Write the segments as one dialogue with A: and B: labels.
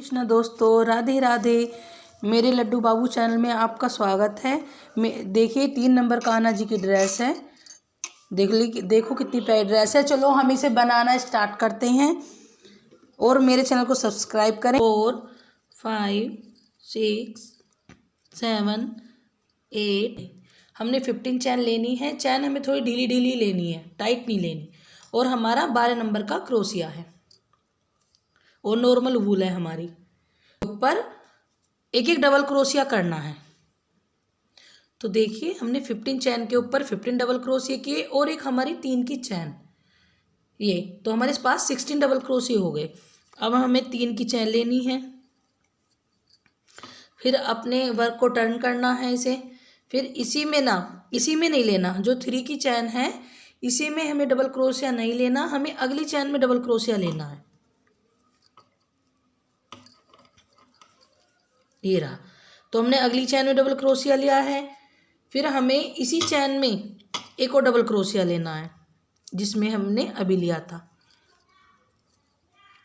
A: कृष्ण दोस्तों, राधे राधे। मेरे लड्डू बाबू चैनल में आपका स्वागत है। देखिए 3 नंबर कान्हा जी की ड्रेस है। देखो कितनी प्यारी ड्रेस है। चलो हम इसे बनाना स्टार्ट करते हैं और मेरे चैनल को सब्सक्राइब करें। 4 5 6 7 8 हमने 15 चैन लेनी है। चैन हमें थोड़ी ढीली ढीली लेनी है, टाइट नहीं लेनी। और हमारा 12 नंबर का क्रोशिया है और नॉर्मल वूल है हमारी। ऊपर एक एक डबल क्रोशिया करना है। तो देखिए हमने 15 चैन के ऊपर 15 डबल क्रोशिया किए और एक हमारी 3 की चैन, ये तो हमारे पास 16 डबल क्रोशिया हो गए। अब हमें 3 की चैन लेनी है, फिर अपने वर्क को टर्न करना है इसे। फिर इसी में नहीं लेना, जो 3 की चैन है इसी में हमें डबल क्रोशिया नहीं लेना, हमें अगली चैन में डबल क्रोशिया लेना है। ये रहा, तो हमने अगली चैन में डबल क्रोशिया लिया है। फिर हमें इसी चैन में एक और डबल क्रोशिया लेना है, जिसमें हमने अभी लिया था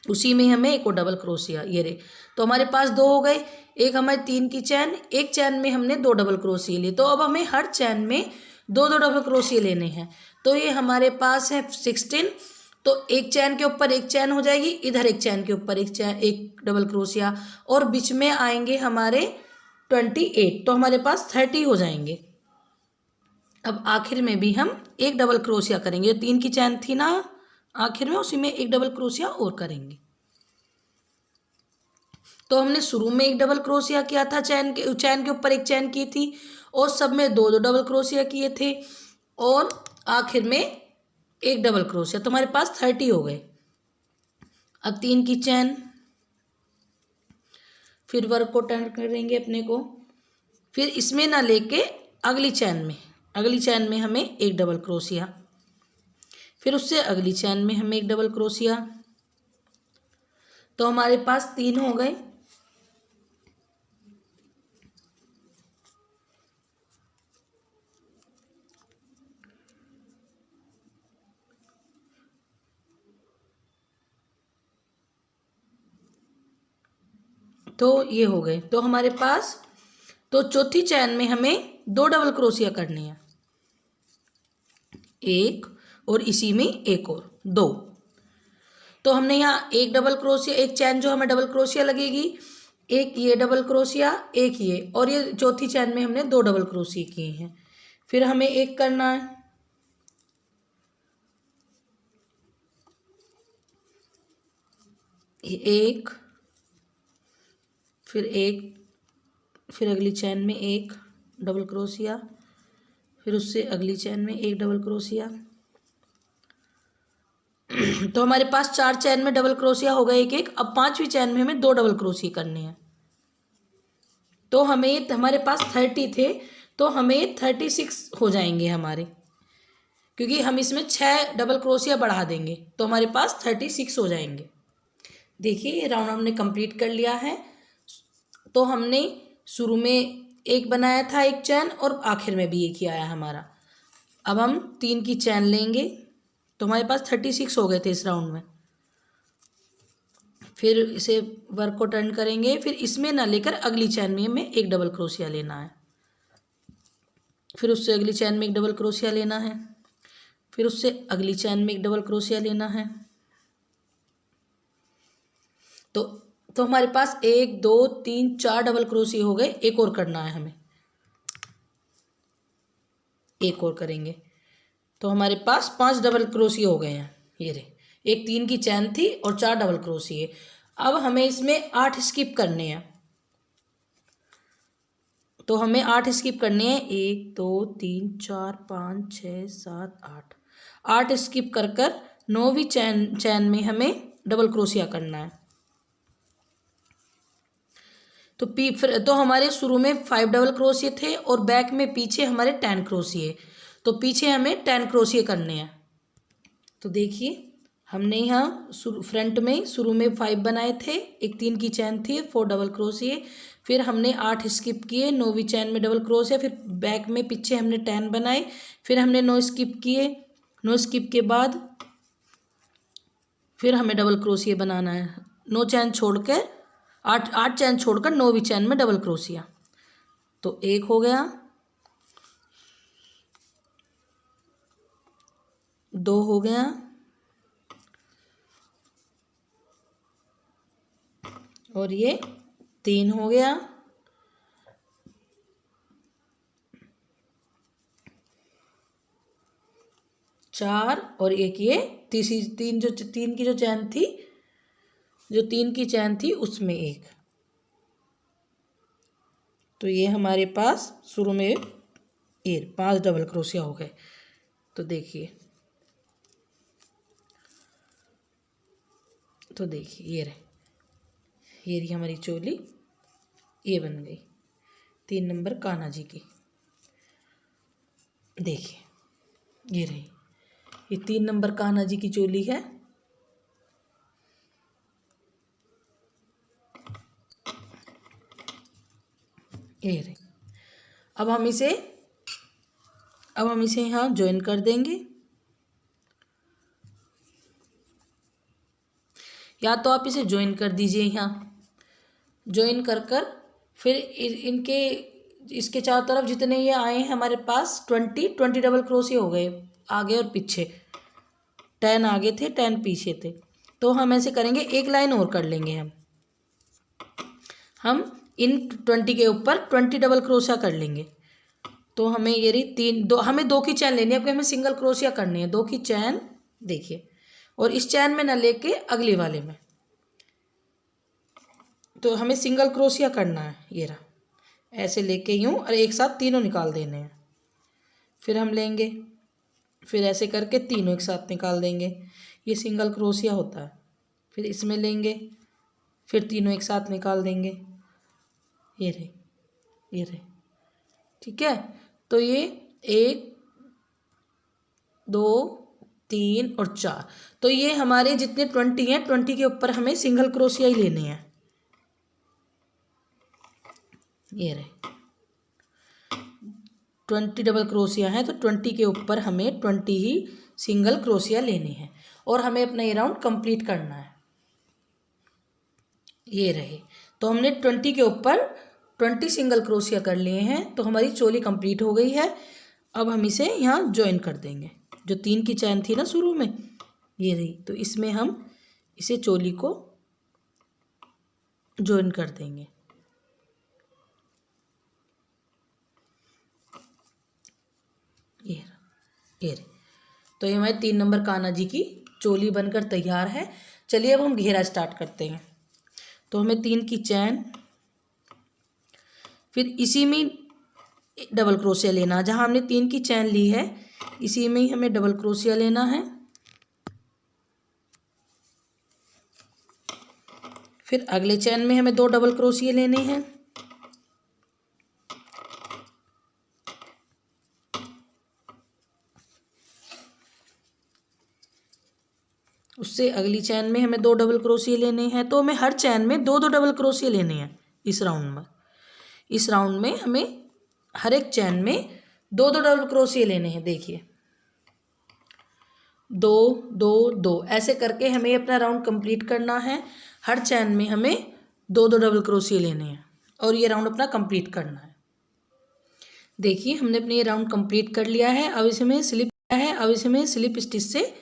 A: उसी में हमें एक और डबल क्रोशिया। ये रहे, तो हमारे पास 2 हो गए। एक हमारी 3 की चैन, एक चैन में हमने 2 डबल क्रोशिया लिए। तो अब हमें हर चैन में 2 डबल क्रोशिया लेने हैं। तो ये हमारे पास है 16। तो एक चैन के ऊपर एक चैन हो जाएगी, इधर एक चैन के ऊपर एक डबल क्रोशिया, और बीच में आएंगे हमारे 28। तो हमारे पास 30 हो जाएंगे। अब आखिर में भी हम एक डबल क्रोशिया करेंगे। 3 की चैन थी ना, आखिर में उसी में एक डबल क्रोशिया और करेंगे। तो हमने शुरू में एक डबल क्रोशिया किया था, चैन के ऊपर एक चैन की थी, और सब में 2 डबल क्रोशिया किए थे, और आखिर में एक डबल क्रोशिया। तो हमारे पास 30 हो गए। अब 3 की चैन, फिर वर्क को टर्न करेंगे अपने को। फिर इसमें ना लेके अगली चैन में हमें एक डबल क्रोशिया, फिर उससे अगली चैन में हमें एक डबल क्रोशिया। तो हमारे पास 3 हो गए। तो ये हो गए। तो हमारे पास तो चौथी चैन में हमें 2 डबल क्रोशिया करनी है, एक और इसी में एक और 2। तो हमने यहाँ एक डबल क्रोशिया, एक चैन जो हमें डबल क्रोशिया लगेगी, एक ये डबल क्रोशिया, एक ये, और ये चौथी चैन में हमने 2 डबल क्रोशिया किए हैं। फिर हमें एक करना है, एक, फिर एक, फिर अगली चैन में एक डबल क्रोशिया, फिर उससे अगली चैन में एक डबल क्रोशिया। तो हमारे पास 4 चैन में डबल क्रोशिया हो गए एक एक। अब 5वीं चैन में हमें 2 डबल क्रोशिया करने हैं। तो हमारे पास 30 थे, तो हमें 36 हो जाएंगे हमारे, क्योंकि हम इसमें 6 डबल क्रोशिया बढ़ा देंगे, तो हमारे पास 36 हो जाएंगे। देखिए ये राउंड हमने कंप्लीट कर लिया है। तो हमने शुरू में एक बनाया था एक चैन, और आखिर में भी एक ही आया हमारा। अब हम 3 की चैन लेंगे, तो हमारे पास 36 हो गए थे इस राउंड में। फिर इसे वर्क को टर्न करेंगे, फिर इसमें ना लेकर अगली चैन में हमें एक डबल क्रोशिया लेना है, फिर उससे अगली चैन में एक डबल क्रोशिया लेना है, फिर उससे अगली चैन में एक डबल क्रोशिया लेना है। तो हमारे पास 1 2 3 4 डबल क्रोशिया हो गए। एक और करना है हमें, एक और करेंगे। तो हमारे पास 5 डबल क्रोशिया हो गए हैं। ये रहे, एक 3 की चैन थी और 4 डबल क्रोशिया। अब हमें इसमें 8 स्किप करने हैं। तो हमें 8 स्किप करने हैं, 1 2 3 4 5 6 7 8। 8 स्किप कर 9वीं चैन में हमें डबल क्रोशिया करना है। तो हमारे शुरू में 5 डबल क्रोशिया थे, और बैक में पीछे हमारे 10 क्रोशिया। तो पीछे हमें 10 क्रोशिया करने हैं। तो देखिए हमने यहाँ फ्रंट में शुरू में 5 बनाए थे, एक 3 की चैन थी, 4 डबल क्रोशिया, फिर हमने 8 स्किप किए, 9वीं चैन में डबल क्रोशिया, फिर बैक में पीछे हमने 10 बनाए, फिर हमने 9 स्किप किए। 9 स्किप के बाद फिर हमें डबल क्रोशिया बनाना है। 9 चैन छोड़ कर 8 8 चैन छोड़कर 9वीं चैन में डबल क्रोशिया। तो एक हो गया, 2 हो गया, और ये 3 हो गया, 4, और एक ये तीसरी 3 जो 3 की जो चैन थी, जो 3 की चैन थी उसमें एक। तो ये हमारे पास शुरू में ये 5 डबल क्रोशिया हो गए। तो देखिए, ये रहे, ये रही हमारी चोली, ये बन गई 3 नंबर कान्हा जी की। देखिए ये रही, ये 3 नंबर कान्हा जी की चोली है। ये रही। अब हम इसे यहाँ ज्वाइन कर देंगे। या तो आप इसे ज्वाइन कर दीजिए, यहाँ ज्वाइन कर फिर इनके इसके चारों तरफ जितने ये आए हैं हमारे पास 20 डबल क्रोशिया हो गए, आगे और पीछे 10 आगे थे 10 पीछे थे। तो हम ऐसे करेंगे, एक लाइन और कर लेंगे हम इन 20 के ऊपर 20 डबल क्रोशिया कर लेंगे। तो हमें ये रही हमें 2 की चैन लेनी है, क्योंकि हमें सिंगल क्रोशिया करनी है। 2 की चैन देखिए, और इस चैन में ना लेके अगले वाले में, तो हमें सिंगल क्रोशिया करना है। ये रहा, ऐसे लेके यूँ और एक साथ तीनों निकाल देने हैं। फिर हम लेंगे, फिर ऐसे करके तीनों एक साथ निकाल देंगे, ये सिंगल क्रोशिया होता है। फिर इसमें लेंगे, फिर तीनों एक साथ निकाल देंगे। ये रहे, ठीक है। तो ये 1 2 3 और 4, तो ये हमारे जितने 20 हैं 20 के ऊपर हमें सिंगल क्रोशिया ही लेने हैं। ये रहे 20 डबल क्रोशिया है, तो 20 के ऊपर हमें 20 ही सिंगल क्रोशिया लेने हैं, और हमें अपना ये राउंड कंप्लीट करना है। ये रहे, तो हमने 20 के ऊपर 20 सिंगल क्रोशिया कर लिए हैं, तो हमारी चोली कंप्लीट हो गई है। अब हम इसे यहाँ ज्वाइन कर देंगे, जो 3 की चैन थी ना शुरू में, ये रही। तो इसमें हम इसे चोली को ज्वाइन कर देंगे। ये रही। तो ये हमारे 3 नंबर कान्हा जी की चोली बनकर तैयार है। चलिए अब हम घेरा स्टार्ट करते हैं। तो हमें 3 की चैन, फिर इसी में डबल क्रोशिया लेना, जहाँ हमने 3 की चैन ली है इसी में ही हमें डबल क्रोशिया लेना है। फिर अगले चैन में हमें 2 डबल क्रोशिया लेने हैं। उससे अगली चैन में हमें 2 डबल क्रोशिया लेने हैं। तो हमें हर चैन में 2 डबल क्रोशिया लेने हैं इस राउंड में हमें हर एक चैन में 2 डबल क्रोशिया लेने हैं। देखिए 2 2 2 ऐसे करके हमें अपना राउंड कंप्लीट करना है। हर चैन में हमें 2 डबल क्रोशिया लेने हैं और ये राउंड अपना कंप्लीट करना है। देखिए हमने अपने ये राउंड कंप्लीट कर लिया है। अब इसमें स्लिप स्टिच से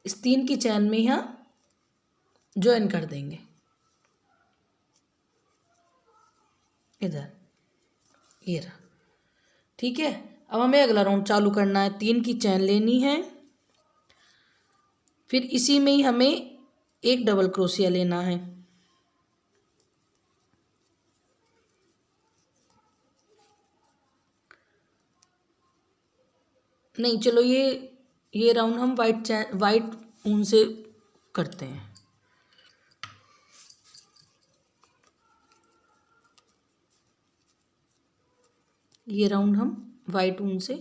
A: इस 3 की चैन में यहाँ ज्वाइन कर देंगे, इधर। ये रहा, ठीक है। अब हमें अगला राउंड चालू करना है। 3 की चैन लेनी है, फिर इसी में ही हमें एक डबल क्रोशिया लेना है। नहीं, चलो ये राउंड हम वाइट ऊन से करते हैं। ये राउंड हम वाइट ऊन से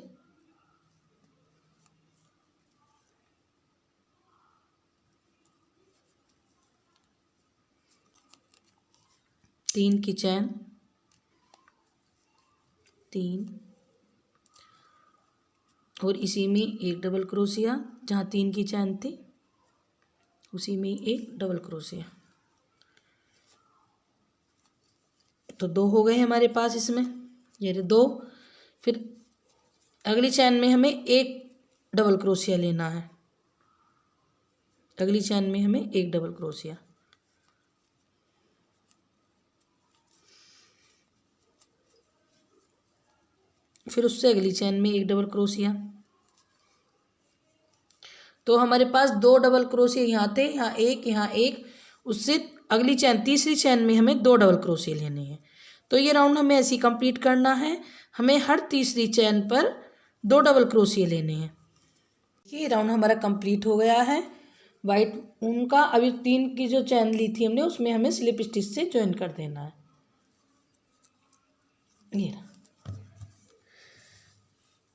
A: तीन की चैन, 3 और इसी में एक डबल क्रोशिया, जहाँ 3 की चैन थी उसी में एक डबल क्रोशिया। तो 2 हो गए हमारे पास इसमें, ये 2। फिर अगली चैन में हमें एक डबल क्रोशिया लेना है, अगली चैन में हमें एक डबल क्रोशिया, फिर उससे अगली चैन में एक डबल क्रोशिया। तो हमारे पास 2 डबल क्रोशिया यहाँ थे, यहाँ एक, उससे अगली चैन तीसरी चैन में हमें 2 डबल क्रोशिया लेने हैं। तो ये राउंड हमें ऐसे ही कंप्लीट करना है, हमें हर तीसरी चैन पर 2 डबल क्रोशिया लेने हैं। ये राउंड हमारा कंप्लीट हो गया है वाइट ऊन का। अभी 3 की जो चैन ली थी हमने उसमें हमें स्लिप स्टिच से ज्वाइन कर देना है।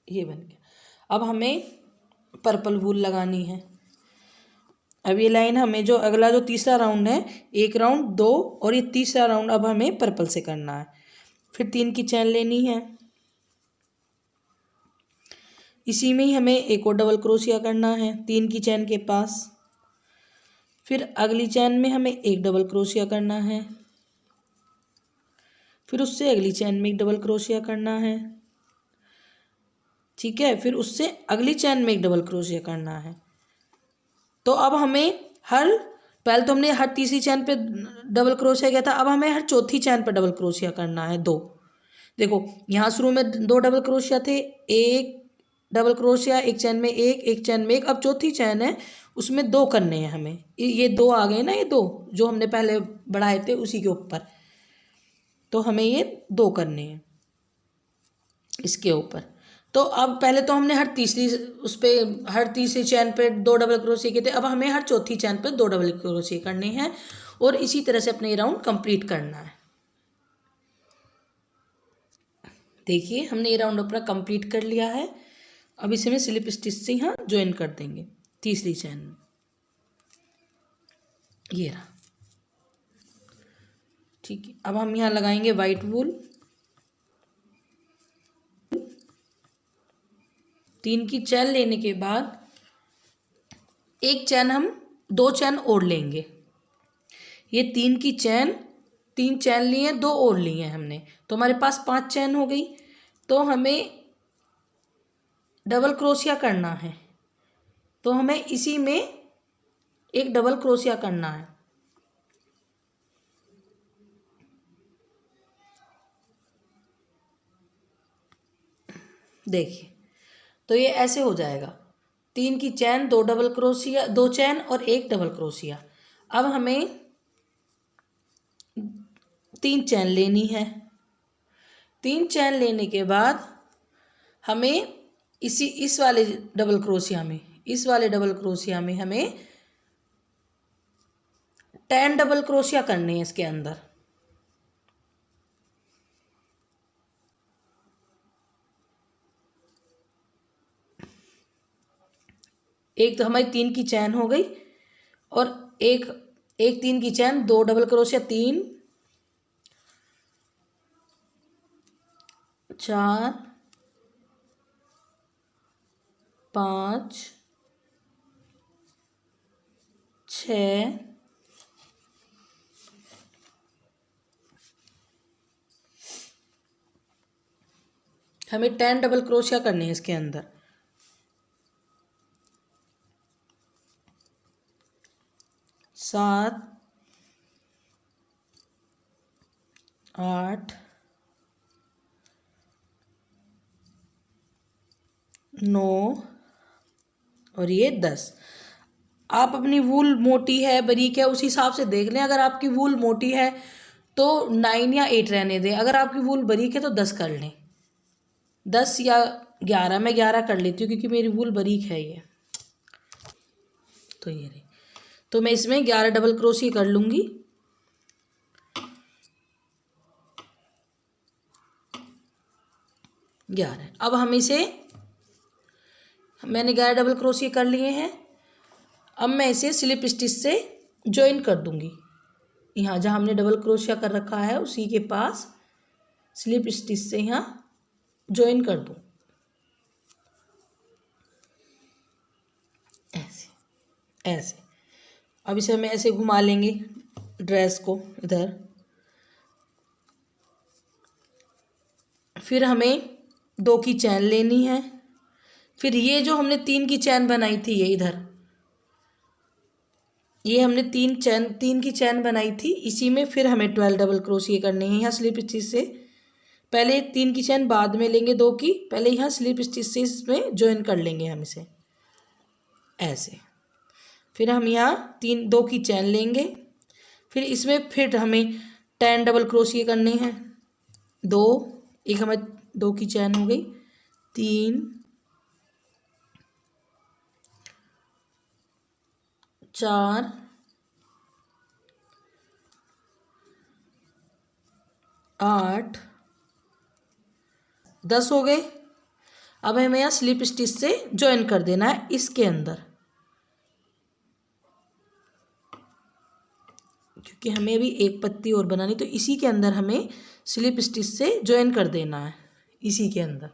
A: ये बन गया। अब हमें पर्पल वूल लगानी है। अब ये लाइन हमें जो अगला जो तीसरा राउंड है, 1 राउंड 2 और ये तीसरा राउंड अब हमें पर्पल से करना है। फिर 3 की चैन लेनी है, इसी में ही हमें एक और डबल क्रोशिया करना है 3 की चैन के पास। फिर अगली चैन में हमें एक डबल क्रोशिया करना है, फिर उससे अगली चैन में एक डबल क्रोशिया करना है, ठीक है। फिर उससे अगली चैन में एक डबल क्रोशिया करना है। तो अब हमें पहले तो हमने हर तीसरी चैन पे डबल क्रोशिया किया था, अब हमें हर चौथी चैन पे डबल क्रोशिया करना है 2। देखो यहाँ शुरू में 2 डबल क्रोशिया थे, एक डबल क्रोशिया, एक चैन में एक चैन में एक। अब चौथी चैन है उसमें 2 करने हैं हमें, ये 2 आ गए ना, ये 2 जो हमने पहले बढ़ाए थे उसी के ऊपर, तो हमें ये 2 करने हैं इसके ऊपर। तो अब पहले तो हमने हर तीसरी चैन पे 2 डबल क्रोशिया किए थे, अब हमें हर चौथी चैन पे 2 डबल क्रोशिया करने हैं और इसी तरह से अपने राउंड कंप्लीट करना है। देखिए हमने ये राउंड अपना कंप्लीट कर लिया है। अब इसे में स्लिप स्टिच से यहाँ ज्वाइन कर देंगे तीसरी चैन में, ये रहा, ठीक है। अब हम यहाँ लगाएंगे वाइट वूल, 3 की चैन लेने के बाद एक चैन हम 2 चैन और लेंगे। ये 3 चैन लिए, 2 और लिए हमने, तो हमारे पास 5 चैन हो गई। तो हमें डबल क्रोशिया करना है, तो हमें इसी में एक डबल क्रोशिया करना है। देखिए तो ये ऐसे हो जाएगा, 3 की चैन, 2 डबल क्रोशिया, 2 चैन और एक डबल क्रोशिया। अब हमें 3 चैन लेनी है, 3 चैन लेने के बाद हमें इस वाले डबल क्रोशिया में हमें 10 डबल क्रोशिया करने हैं इसके अंदर। एक तो हमारी 3 की चैन हो गई और एक 3 की चैन, 2 डबल क्रोशिया, 3 4 5 6 हमें 10 डबल क्रोशिया करने हैं इसके अंदर। 7 8 9 और ये 10। आप अपनी वूल मोटी है बारीक है उस हिसाब से देख लें। अगर आपकी वूल मोटी है तो 9 या 8 रहने दें, अगर आपकी वूल बारीक है तो 10 कर लें, 10 या 11। मैं 11 कर लेती हूँ क्योंकि मेरी वूल बारीक है ये। तो ये रही, तो मैं इसमें 11 डबल क्रोशिया कर लूँगी। अब हम इसे, मैंने 11 डबल क्रोशिया कर लिए हैं। अब मैं इसे स्लिप स्टिच से ज्वाइन कर दूंगी। यहाँ जहाँ हमने डबल क्रोशिया कर रखा है उसी के पास स्लिप स्टिच से यहाँ ज्वाइन कर दूँ, ऐसे। अब इसे हम ऐसे घुमा लेंगे ड्रेस को इधर, फिर हमें 2 की चैन लेनी है। फिर ये जो हमने 3 की चैन बनाई थी, ये इधर, ये हमने 3 की चैन बनाई थी, इसी में फिर हमें 12 डबल क्रोशिया करने हैं यहाँ स्लिप स्टिच से। पहले 3 की चैन बाद में लेंगे 2 की, पहले यहाँ स्लिप स्टिच से इसमें ज्वाइन कर लेंगे हम इसे ऐसे। फिर हम यहाँ 2 की चैन लेंगे, फिर इसमें फिर हमें 10 डबल क्रोशिया करने हैं। 2, एक हमें 2 की चैन हो गई, 3, 4, 8, 10 हो गए। अब हमें यहाँ स्लिप स्टिच से ज्वाइन कर देना है इसके अंदर, क्योंकि हमें अभी एक पत्ती और बनानी, तो इसी के अंदर हमें स्लिप स्टिच से ज्वाइन कर देना है इसी के अंदर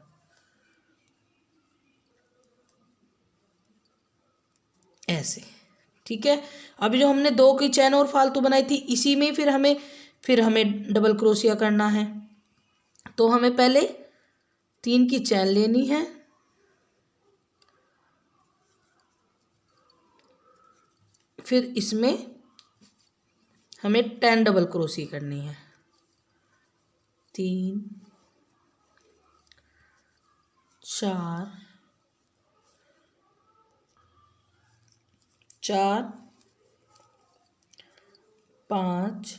A: ऐसे। ठीक है, अभी जो हमने 2 की चैन और फालतू बनाई थी, इसी में फिर हमें डबल क्रोशिया करना है। तो हमें पहले 3 की चैन लेनी है, फिर इसमें हमें 10 डबल क्रोशिया करनी है। 3, 4, 5,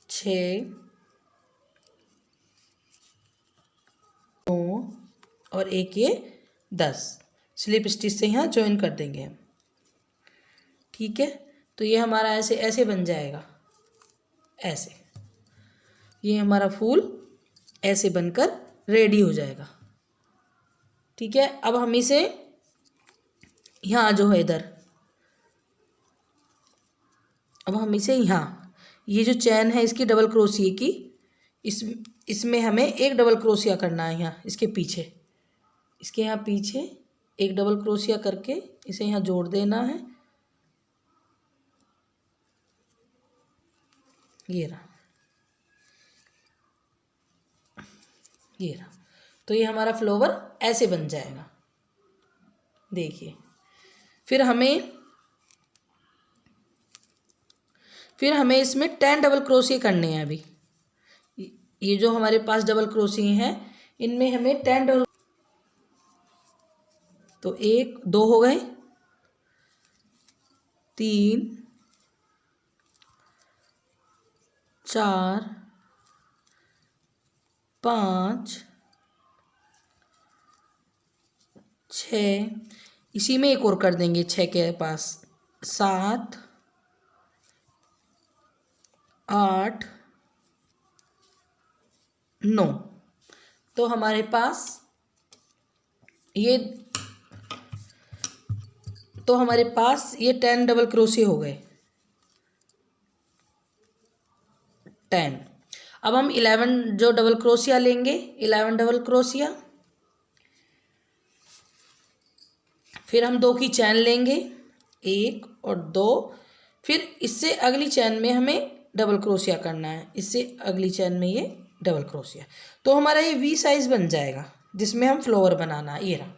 A: 6, 9 और एक ये 10 स्लिप स्टिच से यहाँ ज्वाइन कर देंगे हम। ठीक है, तो ये हमारा ऐसे ऐसे बन जाएगा ऐसे। ये हमारा फूल ऐसे बनकर रेडी हो जाएगा। ठीक है, अब हम इसे यहाँ जो है इधर, अब हम इसे यहाँ, ये जो चैन है इसकी डबल क्रोशिया की, इसमें हमें एक डबल क्रोशिया करना है यहाँ इसके पीछे, इसके यहाँ पीछे एक डबल क्रोशिया करके इसे यहाँ जोड़ देना है। ये रहा, ये रहा। तो ये हमारा फ्लावर ऐसे बन जाएगा, देखिए। फिर हमें इसमें 10 डबल क्रोशिया करने हैं अभी। ये जो हमारे पास डबल क्रोशिया हैं, इनमें हमें 10 डबल, तो 1 2 हो गए, 3, 4, 5, 6, इसी में एक और कर देंगे 6 के पास, 7, 8, 9। तो हमारे पास ये 10 डबल क्रोशिया हो गए, 10। अब हम 11 जो डबल क्रोशिया लेंगे, 11 डबल क्रोशिया, फिर हम 2 की चैन लेंगे, 1 और 2, फिर इससे अगली चैन में हमें डबल क्रोशिया करना है, इससे अगली चैन में ये डबल क्रोशिया। तो हमारा ये वी साइज बन जाएगा जिसमें हम फ्लावर बनाना है। ये रहा,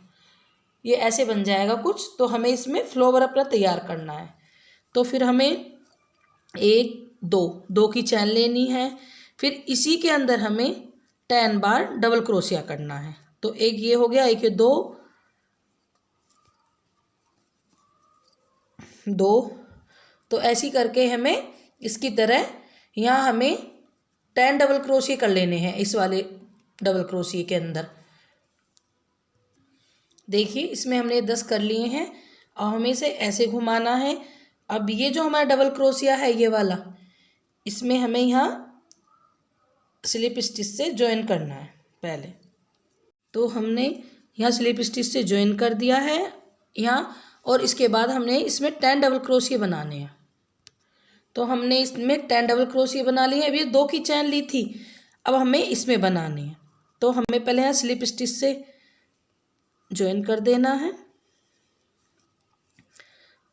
A: ये ऐसे बन जाएगा कुछ। तो हमें इसमें फ्लावर अपना तैयार करना है। तो फिर हमें 1 2 की चैन लेनी है, फिर इसी के अंदर हमें 10 बार डबल क्रोशिया करना है। तो एक ये हो गया, एक ये 2, तो ऐसी करके हमें इसकी तरह यहाँ हमें 10 डबल क्रोशिया कर लेने हैं इस वाले डबल क्रोशिया के अंदर। देखिए, इसमें हमने 10 कर लिए हैं और हमें इसे ऐसे घुमाना है। अब ये जो हमारा डबल क्रोशिया है ये वाला, इसमें हमें यहाँ स्लिप स्टिच से ज्वाइन करना है पहले। तो हमने यहाँ स्लिप स्टिच से ज्वाइन कर दिया है यहाँ, और इसके बाद हमने इसमें 10 डबल क्रोशिया बनाने हैं। तो हमने इसमें 10 डबल क्रोशिया बना लिए हैं। अभी 2 की चैन ली थी, अब हमें इसमें बनानी है। तो हमें पहले यहाँ स्लिप स्टिच से ज्वाइन कर देना है।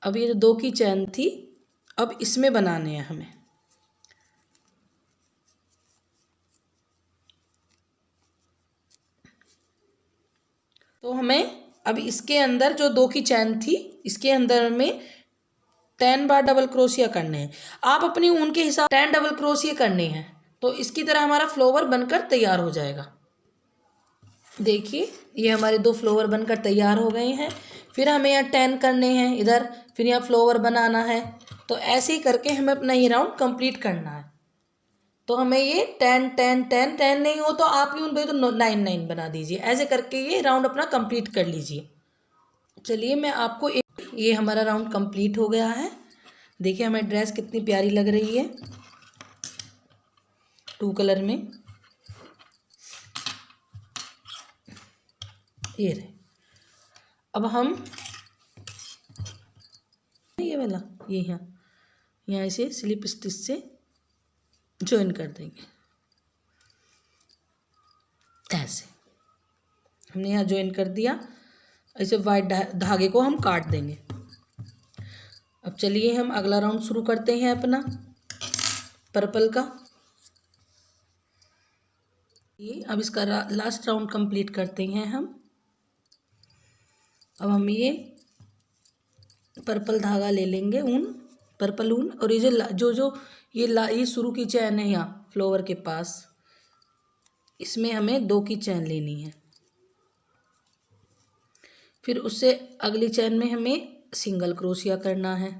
A: अब ये जो 2 की चैन थी, अब इसमें बनाने हैं हमें। तो हमें अब इसके अंदर जो 2 की चैन थी, इसके अंदर हमें 10 बार डबल क्रोशिया करने हैं। आप अपनी ऊन के हिसाब 10 डबल क्रोशिया करने हैं, तो इसकी तरह हमारा फ्लोवर बनकर तैयार हो जाएगा। देखिए ये हमारे 2 फ्लोवर बनकर तैयार हो गए हैं। फिर हमें यहाँ 10 करने हैं इधर, फिर यहाँ फ्लोवर बनाना है। तो ऐसे ही करके हमें अपना ये राउंड कंप्लीट करना है। तो हमें ये 10 10 10 10 नहीं हो तो आप यूँ तो 9 9 बना दीजिए। ऐसे करके ये राउंड अपना कंप्लीट कर लीजिए। चलिए मैं आपको ये हमारा राउंड कंप्लीट हो गया है। देखिए हमारी ड्रेस कितनी प्यारी लग रही है 2 कलर में। ये रहे। अब हम ये वाला ये यहाँ इसे स्लिप स्टिच से ज्वाइन कर देंगे। ऐसे हमने यहाँ ज्वाइन कर दिया। ऐसे वाइट धागे को हम काट देंगे। अब चलिए हम अगला राउंड शुरू करते हैं अपना पर्पल का। ये अब इसका लास्ट राउंड कंप्लीट करते हैं हम। अब हम ये पर्पल धागा ले लेंगे, ऊन, पर्पल ऊन, और ये जो ये शुरू की चैन है यहाँ फ्लोवर के पास, इसमें हमें 2 की चैन लेनी है। फिर उससे अगली चैन में हमें सिंगल क्रोशिया करना है।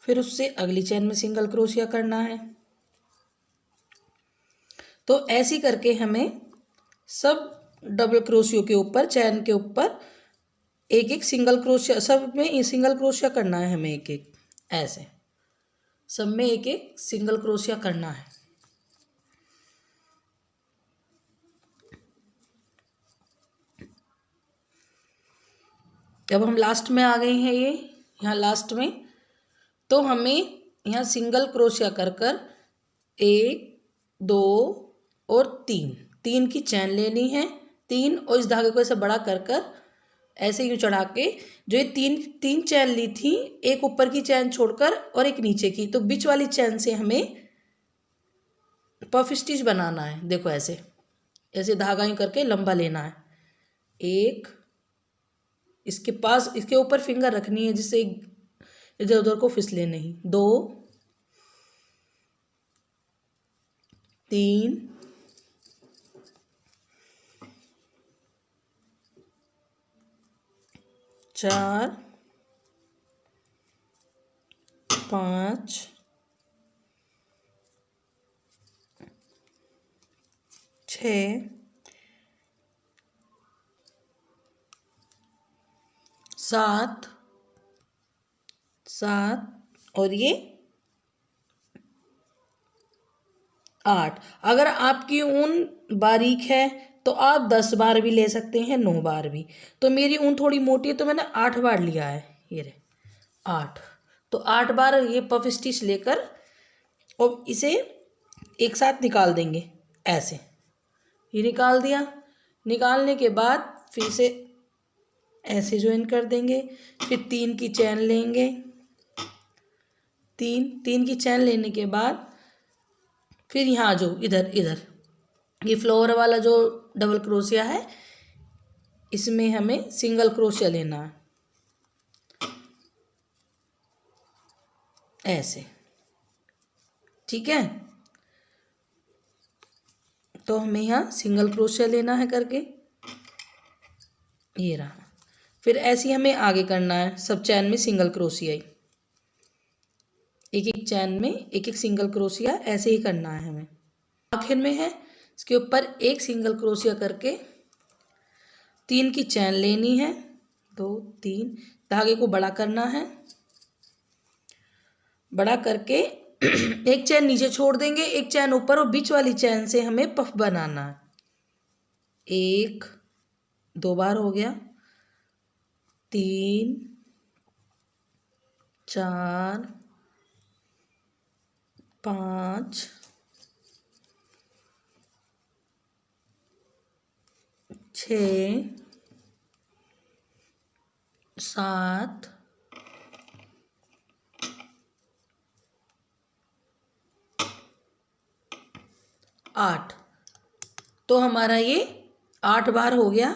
A: फिर उससे अगली चैन में सिंगल क्रोशिया करना है। तो ऐसे करके हमें सब डबल क्रोशियो के ऊपर, चैन के ऊपर एक एक सिंगल क्रोशिया, सब में सिंगल क्रोशिया करना है हमें। एक एक ऐसे सब में एक एक सिंगल क्रोशिया करना है। अब हम लास्ट में आ गए हैं, ये यहाँ लास्ट में। तो हमें यहाँ सिंगल क्रोशिया कर कर 1 2 और 3 की चैन लेनी है। 3 और इस धागे को ऐसे बड़ा कर कर ऐसे यूँ चढ़ा के, जो ये तीन चैन ली थी, एक ऊपर की चैन छोड़कर और एक नीचे की, तो बीच वाली चैन से हमें पफ स्टिच बनाना है। देखो ऐसे ऐसे धागा यूँ करके लंबा लेना है। एक इसके पास, इसके ऊपर फिंगर रखनी है जिससे इधर उधर को फिसले नहीं। 2 3 4 5 6 7 और ये 8। अगर आपकी ऊन बारीक है तो आप 10 बार भी ले सकते हैं, 9 बार भी। तो मेरी ऊन थोड़ी मोटी है तो मैंने 8 बार लिया है। ये रहे 8। तो 8 बार ये पफ स्टिच लेकर और इसे एक साथ निकाल देंगे। ऐसे ये निकाल दिया। निकालने के बाद फिर से ऐसे ज्वाइन कर देंगे। फिर 3 की चैन लेंगे। 3 की चैन लेने के बाद फिर यहाँ जो इधर ये फ्लोवर वाला जो डबल क्रोशिया है, इसमें हमें सिंगल क्रोशिया लेना है। ऐसे, ठीक है। तो हमें यहाँ सिंगल क्रोशिया लेना है करके, ये रहा। फिर ऐसे ही हमें आगे करना है, सब चैन में सिंगल क्रोशिया ही, एक एक चैन में एक एक सिंगल क्रोशिया, ऐसे ही करना है हमें। आखिर में है इसके ऊपर एक सिंगल क्रोशिया करके 3 की चैन लेनी है। 2 3 धागे को बड़ा करना है। बड़ा करके एक चैन नीचे छोड़ देंगे, एक चैन ऊपर, और बीच वाली चैन से हमें पफ बनाना है। 1 2 बार हो गया, 3 4 5 6 7 8। तो हमारा ये 8 बार हो गया।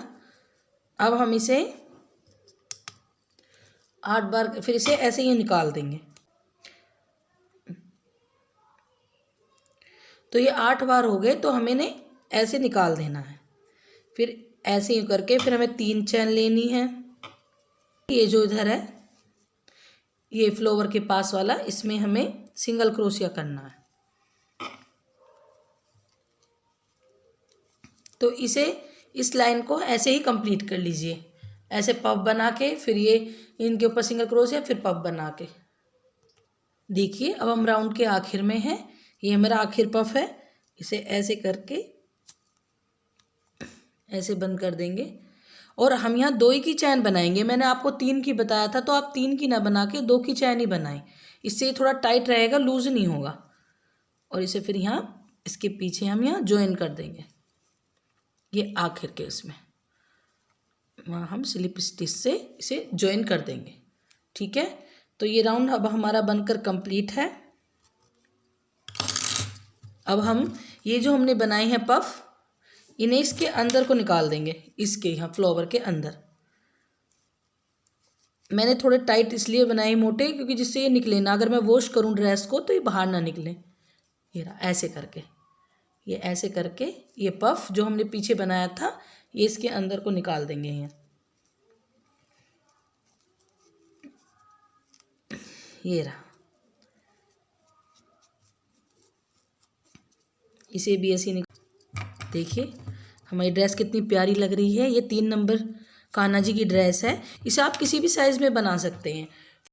A: अब हम इसे 8 बार फिर इसे ऐसे ही निकाल देंगे। तो ये 8 बार हो गए, तो हमें ने ऐसे निकाल देना है। फिर ऐसे ही करके फिर हमें 3 चैन लेनी है। ये जो इधर है, ये फ्लावर के पास वाला, इसमें हमें सिंगल क्रोशिया करना है। तो इसे इस लाइन को ऐसे ही कंप्लीट कर लीजिए, ऐसे पफ बना के, फिर ये इनके ऊपर सिंगल क्रोशिया, फिर पफ बना के। देखिए अब हम राउंड के आखिर में हैं, ये हमारा आखिर पफ है। इसे ऐसे करके ऐसे बंद कर देंगे और हम यहाँ 2 ही की चैन बनाएंगे। मैंने आपको 3 की बताया था, तो आप 3 की ना बना के 2 की चैन ही बनाएं, इससे थोड़ा टाइट रहेगा, लूज नहीं होगा। और इसे फिर यहाँ इसके पीछे हम यहाँ ज्वाइन कर देंगे, ये आखिर के इसमें वहाँ हम स्लिप स्टिच से इसे ज्वाइन कर देंगे। ठीक है, तो ये राउंड अब हमारा बनकर कंप्लीट है। अब हम ये जो हमने बनाए हैं पफ, इन्हें इसके अंदर को निकाल देंगे, इसके यहाँ फ्लावर के अंदर। मैंने थोड़े टाइट इसलिए बनाए मोटे, क्योंकि जिससे ये निकले ना, अगर मैं वॉश करूँ ड्रेस को तो ये बाहर ना निकले। ये रहा, ऐसे करके, ये ऐसे करके ये पफ जो हमने पीछे बनाया था, ये इसके अंदर को निकाल देंगे यहाँ। ये रहा, इसे भी ऐसे देखिए हमारी ड्रेस कितनी प्यारी लग रही है। ये 3 नंबर कान्हा जी की ड्रेस है। इसे आप किसी भी साइज़ में बना सकते हैं।